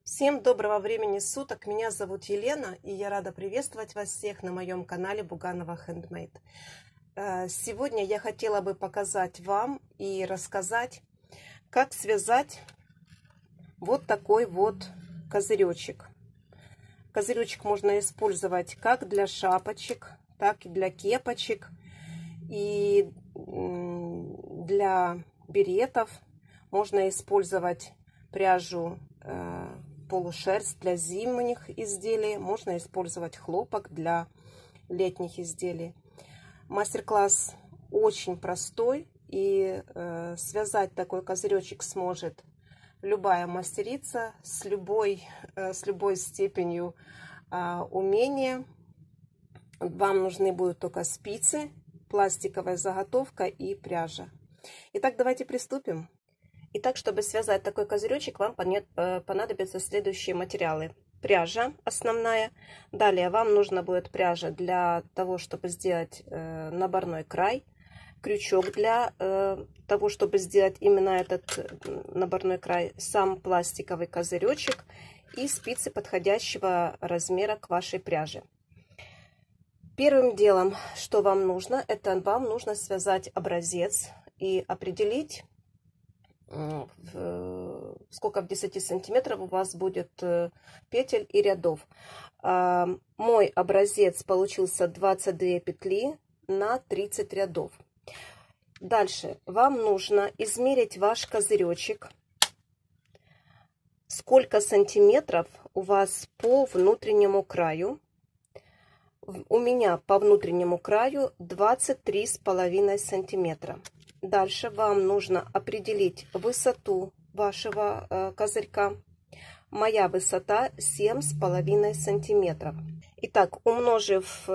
Всем доброго времени суток, меня зовут Елена, и я рада приветствовать вас всех на моем канале Буганова Handmade. Сегодня я хотела бы показать вам и рассказать, как связать вот такой вот козыречек. Козыречек можно использовать как для шапочек, так и для кепочек, и для беретов. Можно использовать пряжу полушерсть для зимних изделий, можно использовать хлопок для летних изделий. Мастер-класс очень простой, и связать такой козыречек сможет любая мастерица с любой степенью умения. Вам нужны будут только спицы, пластиковая заготовка и пряжа. Итак, давайте приступим. Итак, чтобы связать такой козыречек, вам понадобятся следующие материалы. Пряжа основная. Далее вам нужна будет пряжа для того, чтобы сделать наборной край. Крючок для того, чтобы сделать именно этот наборной край. Сам пластиковый козыречек и спицы подходящего размера к вашей пряже. Первым делом, что вам нужно, это вам нужно связать образец и определить, сколько в 10 сантиметров у вас будет петель и рядов. Мой образец получился 22 петли на 30 рядов. Дальше вам нужно измерить ваш козыречек, сколько сантиметров у вас по внутреннему краю. У меня по внутреннему краю 23,5 сантиметра. Дальше вам нужно определить высоту вашего козырька. Моя высота 7,5 сантиметров. Итак, умножив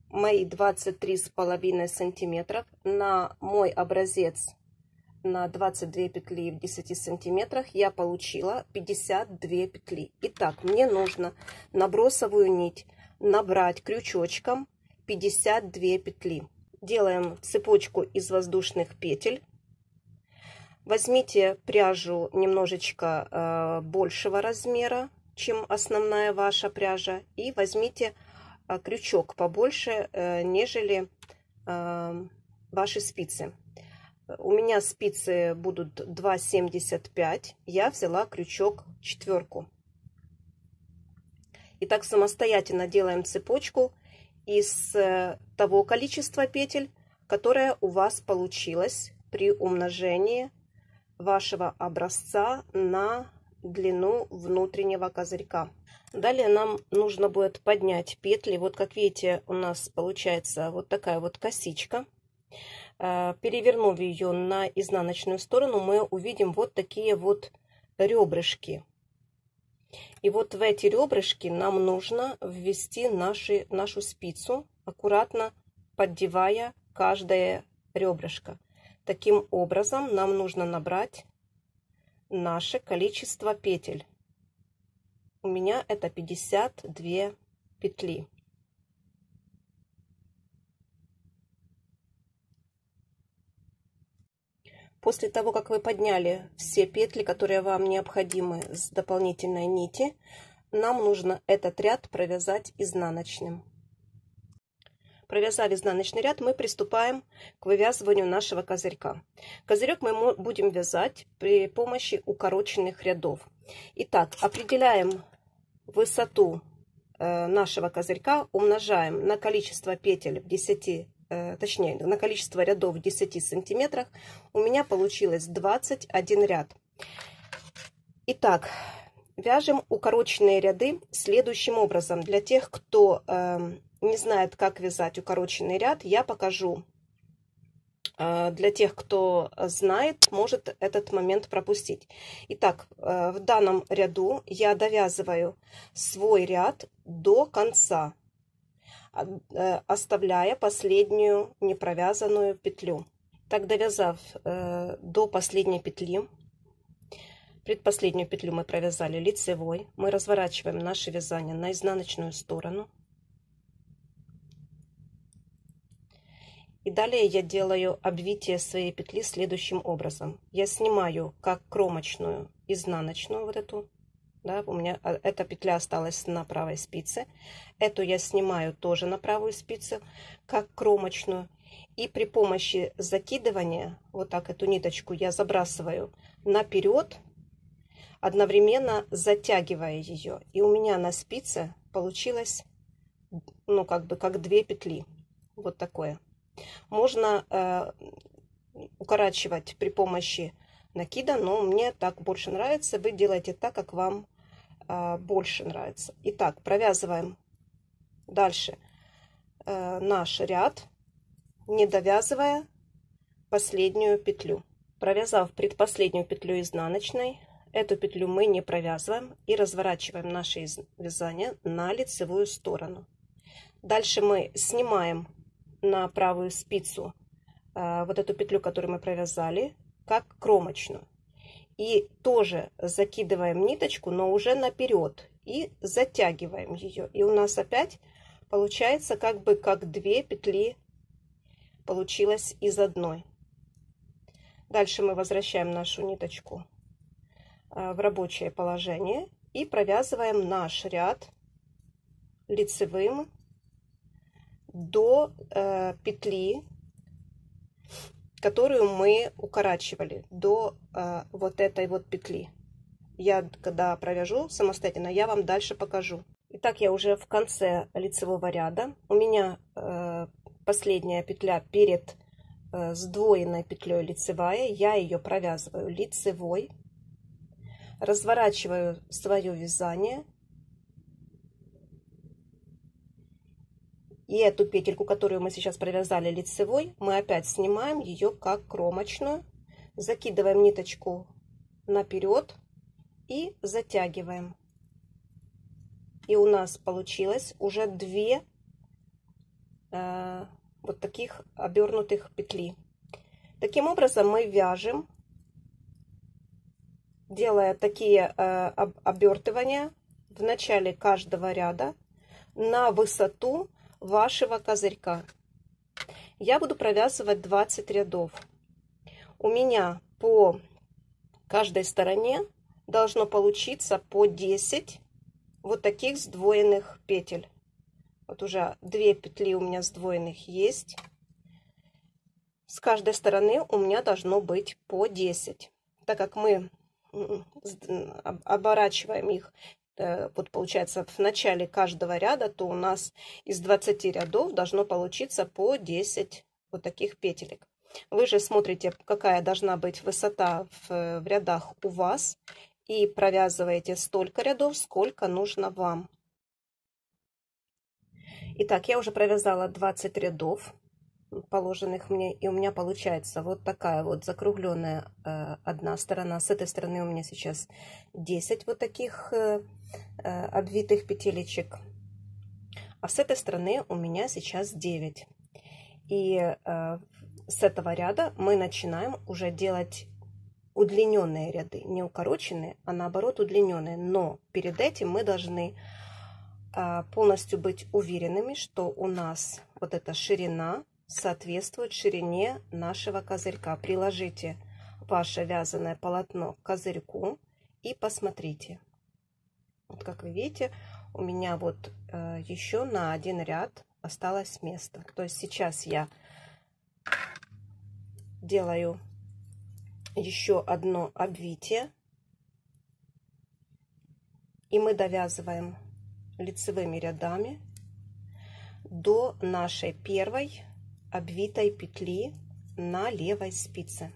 мои 23,5 сантиметров на мой образец на 22 петли в 10 сантиметрах, я получила 52 петли. Итак, мне нужно на бросовую нить набрать крючочком 52 петли. Делаем цепочку из воздушных петель. Возьмите пряжу немножечко большего размера, чем основная ваша пряжа, и возьмите крючок побольше, нежели ваши спицы. У меня спицы будут 2,75, я взяла крючок 4. Итак, самостоятельно делаем цепочку из того количества петель, которое у вас получилось при умножении вашего образца на длину внутреннего козырька. Далее нам нужно будет поднять петли. Вот как видите, у нас получается вот такая вот косичка. Перевернув ее на изнаночную сторону, мы увидим вот такие вот ребрышки. И вот в эти ребрышки нам нужно ввести нашу спицу, аккуратно поддевая каждое ребрышко. Таким образом нам нужно набрать наше количество петель. У меня это 52 петли. После того, как вы подняли все петли, которые вам необходимы с дополнительной нити, нам нужно этот ряд провязать изнаночным. Провязав изнаночный ряд, мы приступаем к вывязыванию нашего козырька. Козырек мы будем вязать при помощи укороченных рядов. Итак, определяем высоту нашего козырька, умножаем на количество петель в 10, точнее, на количество рядов в 10 сантиметрах. У меня получилось 21 ряд. Итак, вяжем укороченные ряды следующим образом. Для тех, кто не знает, как вязать укороченный ряд, я покажу. Для тех, кто знает, может этот момент пропустить. Итак, в данном ряду я довязываю свой ряд до конца, оставляя последнюю непровязанную петлю. Так, довязав до последней петли, предпоследнюю петлю мы провязали лицевой, мы разворачиваем наше вязание на изнаночную сторону. И далее я делаю обвитие своей петли следующим образом. Я снимаю как кромочную изнаночную вот эту Да, у меня эта петля осталась на правой спице. Эту я снимаю тоже на правую спицу, как кромочную. И при помощи закидывания, вот так эту ниточку я забрасываю наперед, одновременно затягивая ее. И у меня на спице получилось, ну, как бы, как 2 петли. Вот такое. Можно укорачивать при помощи накида, но мне так больше нравится. Вы делаете так, как вам больше нравится. Итак, провязываем дальше наш ряд, не довязывая последнюю петлю. Провязав предпоследнюю петлю изнаночной, эту петлю мы не провязываем и разворачиваем наше вязание на лицевую сторону. Дальше мы снимаем на правую спицу вот эту петлю, которую мы провязали, как кромочную. И тоже закидываем ниточку, но уже наперед. И затягиваем ее. И у нас опять получается как бы как 2 петли получилось из одной. Дальше мы возвращаем нашу ниточку в рабочее положение. И провязываем наш ряд лицевым до петли, которую мы укорачивали, до вот этой вот петли. Я когда провяжу самостоятельно, я вам дальше покажу. Итак, я уже в конце лицевого ряда. У меня последняя петля перед сдвоенной петлей лицевая. Я ее провязываю лицевой. Разворачиваю свое вязание. И эту петельку, которую мы сейчас провязали лицевой, мы опять снимаем ее как кромочную. Закидываем ниточку наперед и затягиваем. И у нас получилось уже 2 вот таких обернутых петли. Таким образом мы вяжем, делая такие обертывания в начале каждого ряда на высоту вашего козырька. Я буду провязывать 20 рядов. У меня по каждой стороне должно получиться по 10 вот таких сдвоенных петель. Вот уже 2 петли у меня сдвоенных есть. С каждой стороны у меня должно быть по 10. Так как мы оборачиваем их, вот получается в начале каждого ряда, то у нас из 20 рядов должно получиться по 10 вот таких петелек. Вы же смотрите, какая должна быть высота в рядах у вас, и провязываете столько рядов, сколько нужно вам. Итак, я уже провязала 20 рядов положенных мне, и у меня получается вот такая вот закругленная одна сторона. С этой стороны у меня сейчас 10 вот таких обвитых петелечек, а с этой стороны у меня сейчас 9. И с этого ряда мы начинаем уже делать удлиненные ряды, не укороченные, а наоборот удлиненные. Но перед этим мы должны полностью быть уверенными, что у нас вот эта ширина соответствует ширине нашего козырька. Приложите ваше вязаное полотно к козырьку и посмотрите. Вот как вы видите, у меня вот еще на один ряд осталось место. То есть сейчас я делаю еще одно обвитие, и мы довязываем лицевыми рядами до нашей первой обвитой петли на левой спице.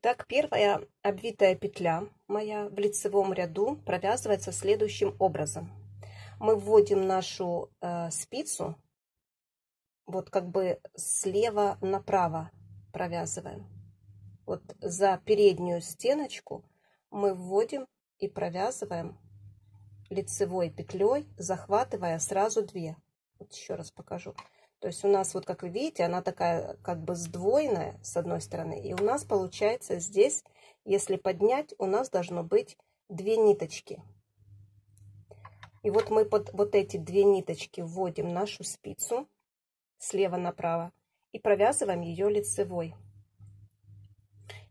Итак, первая обвитая петля моя в лицевом ряду провязывается следующим образом. Мы вводим нашу спицу вот как бы слева направо провязываем. Вот за переднюю стеночку мы вводим и провязываем лицевой петлей, захватывая сразу 2. Вот еще раз покажу. То есть у нас, вот как вы видите, она такая как бы сдвоенная с одной стороны. И у нас получается здесь, если поднять, у нас должно быть 2 ниточки. И вот мы под вот эти 2 ниточки вводим нашу спицу слева направо и провязываем ее лицевой.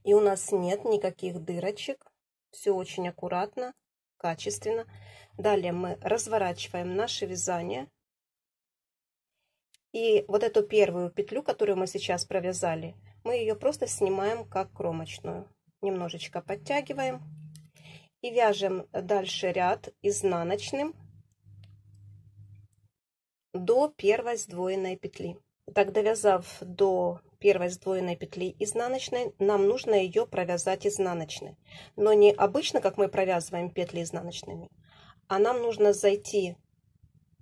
И у нас нет никаких дырочек. Все очень аккуратно, качественно. Далее мы разворачиваем наше вязание. И вот эту первую петлю, которую мы сейчас провязали, мы ее просто снимаем как кромочную. Немножечко подтягиваем. И вяжем дальше ряд изнаночным до первой сдвоенной петли. Так, довязав до первой сдвоенной петли изнаночной, нам нужно ее провязать изнаночной. Но не обычно, как мы провязываем петли изнаночными, а нам нужно зайти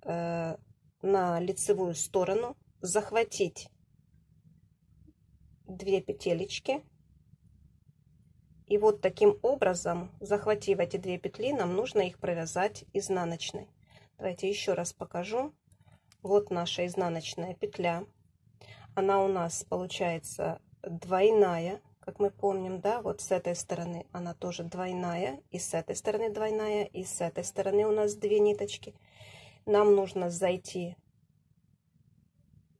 на лицевую сторону, захватить 2 петелечки. И вот таким образом, захватив эти 2 петли, нам нужно их провязать изнаночной. Давайте еще раз покажу. Вот наша изнаночная петля. Она у нас получается двойная, как мы помним, да, вот с этой стороны она тоже двойная, и с этой стороны двойная, и с этой стороны у нас 2 ниточки. Нам нужно зайти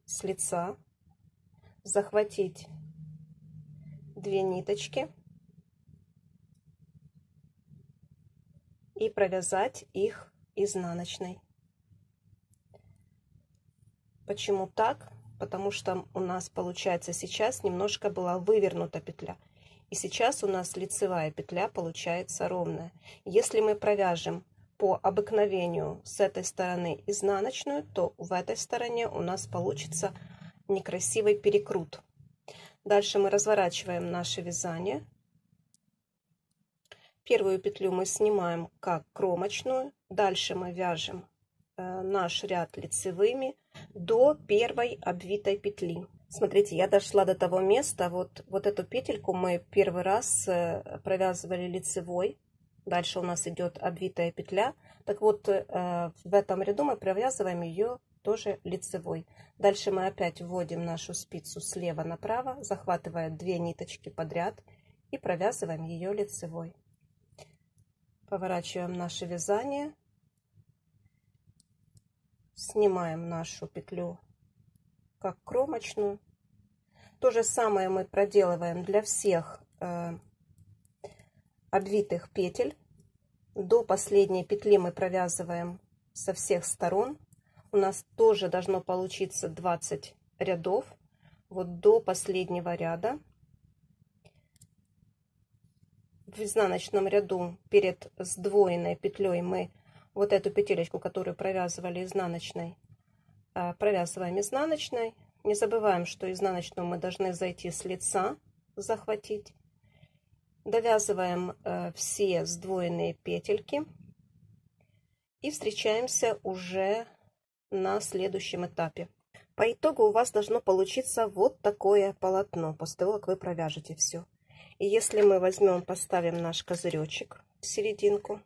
с лица, захватить 2 ниточки и провязать их изнаночной. Почему так? Потому что у нас получается сейчас немножко была вывернута петля. И сейчас у нас лицевая петля получается ровная. Если мы провяжем по обыкновению с этой стороны изнаночную, то в этой стороне у нас получится некрасивый перекрут. Дальше мы разворачиваем наше вязание. Первую петлю мы снимаем как кромочную. Дальше мы вяжем наш ряд лицевыми до первой обвитой петли. Смотрите, я дошла до того места, вот эту петельку мы первый раз провязывали лицевой. Дальше у нас идет обвитая петля. Так вот, в этом ряду мы провязываем ее тоже лицевой. Дальше мы опять вводим нашу спицу слева направо, захватывая 2 ниточки подряд и провязываем ее лицевой. Поворачиваем наше вязание. Снимаем нашу петлю как кромочную. То же самое мы проделываем для всех обвитых петель. До последней петли мы провязываем со всех сторон. У нас тоже должно получиться 20 рядов. Вот до последнего ряда. В изнаночном ряду перед сдвоенной петлей мы вот эту петелечку, которую провязывали изнаночной, провязываем изнаночной. Не забываем, что изнаночную мы должны зайти с лица, захватить. Довязываем все сдвоенные петельки и встречаемся уже на следующем этапе. По итогу у вас должно получиться вот такое полотно, после того, как вы провяжете все. И если мы возьмем, поставим наш козыречек в серединку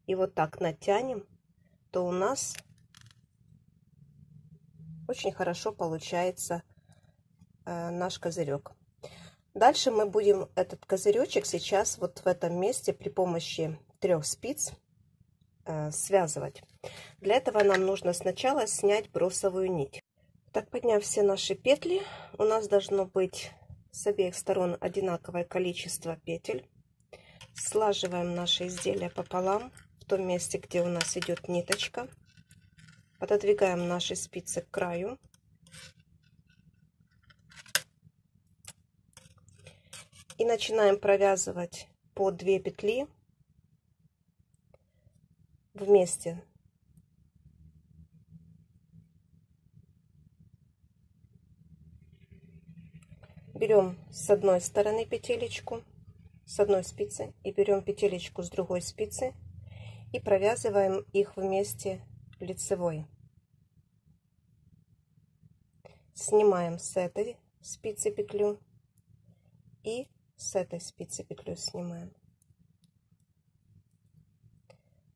и вот так натянем, то у нас очень хорошо получается наш козырек. Дальше мы будем этот козыречек сейчас вот в этом месте при помощи 3 спиц связывать. Для этого нам нужно сначала снять бросовую нить. Так, подняв все наши петли, у нас должно быть с обеих сторон одинаковое количество петель. Слаживаем наше изделие пополам в том месте, где у нас идет ниточка. Пододвигаем наши спицы к краю. И начинаем провязывать по 2 петли вместе. Берем с одной стороны петелечку, с одной спицы, и берем петелечку с другой спицы и провязываем их вместе лицевой. Снимаем с этой спицы петлю и с этой спицы петлю снимаем.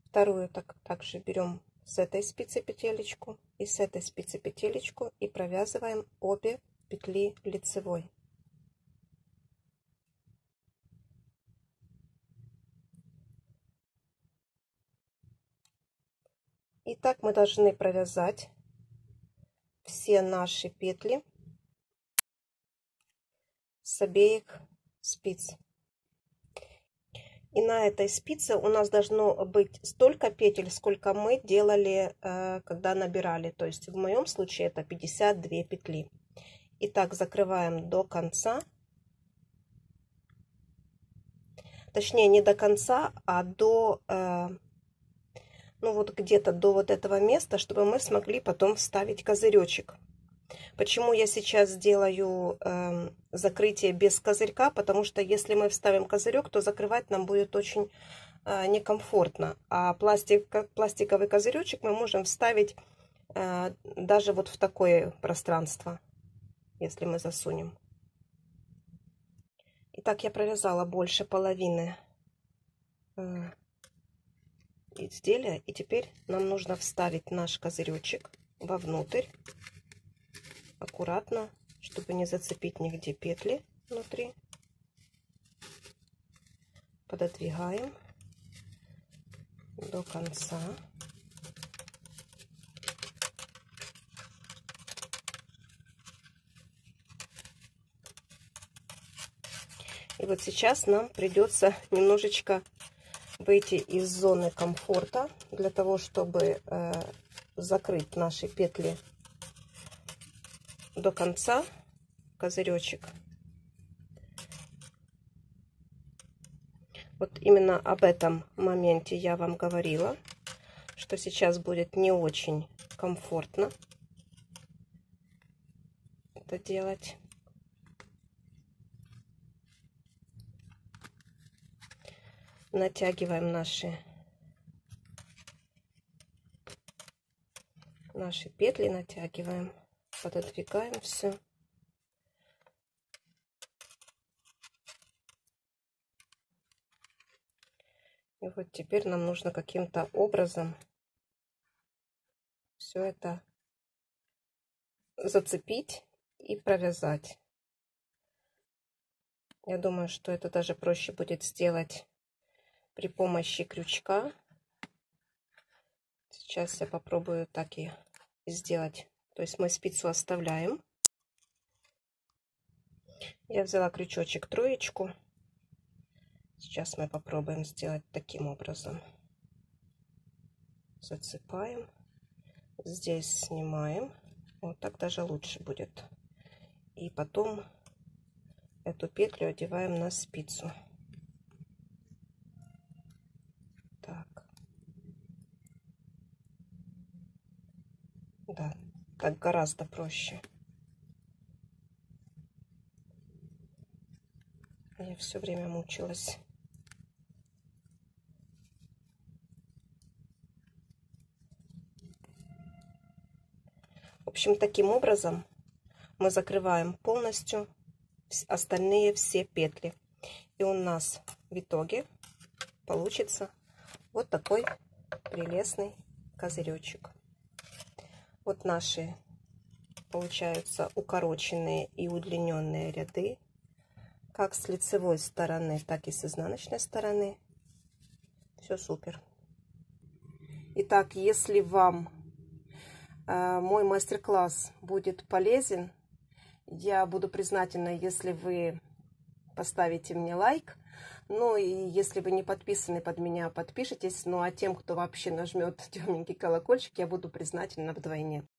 Вторую также берем с этой спицы петелечку и с этой спицы петелечку и провязываем обе петли лицевой. И так мы должны провязать все наши петли с обеих спиц. И на этой спице у нас должно быть столько петель, сколько мы делали, когда набирали. То есть в моем случае это 52 петли. Итак, закрываем до конца. Точнее, не до конца, а до, ну вот где-то до вот этого места, чтобы мы смогли потом вставить козыречек. Почему я сейчас делаю закрытие без козырька? Потому что если мы вставим козырек, то закрывать нам будет очень некомфортно. А пластиковый козыречек мы можем вставить даже вот в такое пространство, если мы засунем. Итак, я провязала больше половины изделия. И теперь нам нужно вставить наш козыречек вовнутрь. Аккуратно, чтобы не зацепить нигде петли внутри. Пододвигаем до конца. И вот сейчас нам придется немножечко выйти из зоны комфорта для того, чтобы закрыть наши петли до конца, козыречек. Вот именно об этом моменте я вам говорила, что сейчас будет не очень комфортно это делать. Натягиваем наши петли, натягиваем, пододвигаем все. И вот теперь нам нужно каким-то образом все это зацепить и провязать. Я думаю, что это даже проще будет сделать при помощи крючка. Сейчас я попробую так и сделать. То есть мы спицу оставляем. Я взяла крючочек троечку. Сейчас мы попробуем сделать таким образом. Зацепаем. Здесь снимаем. Вот так даже лучше будет. И потом эту петлю одеваем на спицу. Так. Да, так гораздо проще. Я все время мучилась. В общем, таким образом мы закрываем полностью остальные все петли. И у нас в итоге получится вот такой прелестный козыречек. Вот наши получаются укороченные и удлиненные ряды, как с лицевой стороны, так и с изнаночной стороны. Все супер. Итак, если вам мой мастер-класс будет полезен, я буду признательна, если вы поставите мне лайк. Ну и если вы не подписаны под меня, подпишитесь. Ну а тем, кто вообще нажмет темненький колокольчик, я буду признательна вдвойне.